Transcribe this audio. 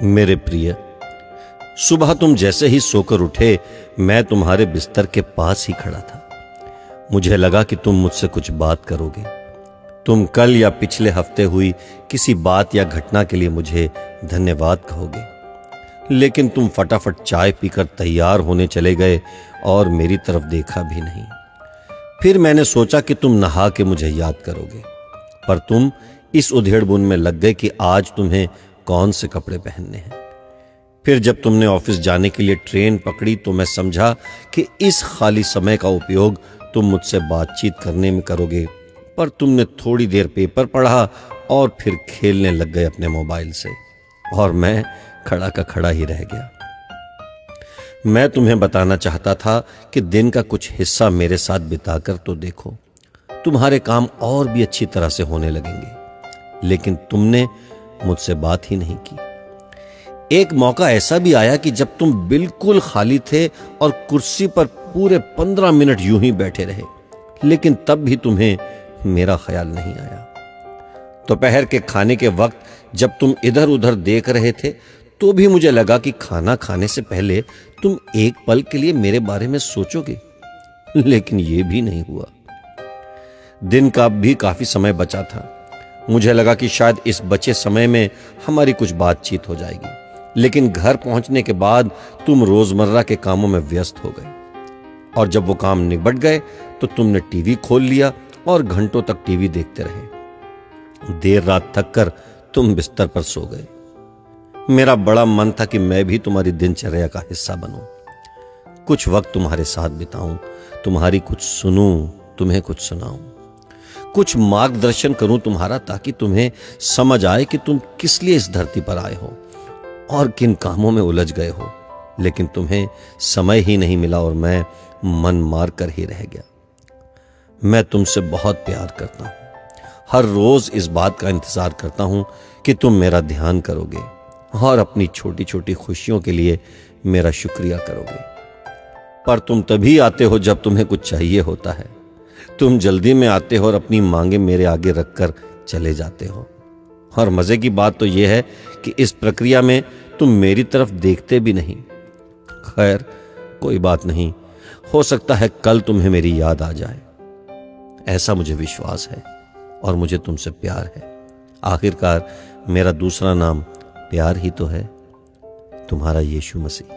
मेरे प्रिय, सुबह तुम जैसे ही सोकर उठे मैं तुम्हारे बिस्तर के पास ही खड़ा था। मुझे लगा कि तुम मुझसे कुछ बात करोगे। तुम कल या पिछले हफ्ते हुई किसी बात या घटना के लिए मुझे धन्यवाद कहोगे, लेकिन तुम फटाफट चाय पीकर तैयार होने चले गए और मेरी तरफ देखा भी नहीं। फिर मैंने सोचा कि तुम नहा के मुझे याद करोगे, पर तुम इस उधेड़बुन में लग गए कि आज तुम्हें कौन से कपड़े पहनने हैं। फिर जब तुमने ऑफिस जाने के लिए ट्रेन पकड़ी तो मैं समझा कि इस खाली समय का उपयोग तुम मुझसे बातचीत करने में करोगे, पर तुमने थोड़ी देर पेपर पढ़ा और फिर खेलने लग गए अपने मोबाइल से, और मैं खड़ा का खड़ा ही रह गया। मैं तुम्हें बताना चाहता था कि दिन का कुछ हिस्सा मेरे साथ बिताकर तो देखो, तुम्हारे काम और भी अच्छी तरह से होने लगेंगे, लेकिन तुमने मुझसे बात ही नहीं की। एक मौका ऐसा भी आया कि जब तुम बिल्कुल खाली थे और कुर्सी पर पूरे 15 मिनट यूं ही बैठे रहे, लेकिन तब भी तुम्हें मेरा ख्याल नहीं आया। दोपहर के खाने के वक्त जब तुम इधर उधर देख रहे थे तो भी मुझे लगा कि खाना खाने से पहले तुम एक पल के लिए मेरे बारे में सोचोगे, लेकिन यह भी नहीं हुआ। दिन का भी काफी समय बचा था। मुझे लगा कि शायद इस बचे समय में हमारी कुछ बातचीत हो जाएगी, लेकिन घर पहुंचने के बाद तुम रोजमर्रा के कामों में व्यस्त हो गए, और जब वो काम निबट गए तो तुमने टीवी खोल लिया और घंटों तक टीवी देखते रहे। देर रात थक कर तुम बिस्तर पर सो गए। मेरा बड़ा मन था कि मैं भी तुम्हारी दिनचर्या का हिस्सा बनूं, कुछ वक्त तुम्हारे साथ बिताऊं, तुम्हारी कुछ सुनूं, तुम्हें कुछ सुनाऊं, कुछ मार्गदर्शन करूं तुम्हारा, ताकि तुम्हें समझ आए कि तुम किस लिए इस धरती पर आए हो और किन कामों में उलझ गए हो। लेकिन तुम्हें समय ही नहीं मिला और मैं मन मार कर ही रह गया। मैं तुमसे बहुत प्यार करता हूं, हर रोज इस बात का इंतजार करता हूं कि तुम मेरा ध्यान करोगे और अपनी छोटी छोटी खुशियों के लिए मेरा शुक्रिया करोगे। पर तुम तभी आते हो जब तुम्हें कुछ चाहिए होता है। तुम जल्दी में आते हो और अपनी मांगे मेरे आगे रखकर चले जाते हो। और मजे की बात तो यह है कि इस प्रक्रिया में तुम मेरी तरफ देखते भी नहीं। खैर, कोई बात नहीं, हो सकता है कल तुम्हें मेरी याद आ जाए। ऐसा मुझे विश्वास है और मुझे तुमसे प्यार है। आखिरकार मेरा दूसरा नाम प्यार ही तो है, तुम्हारा यीशु मसीह।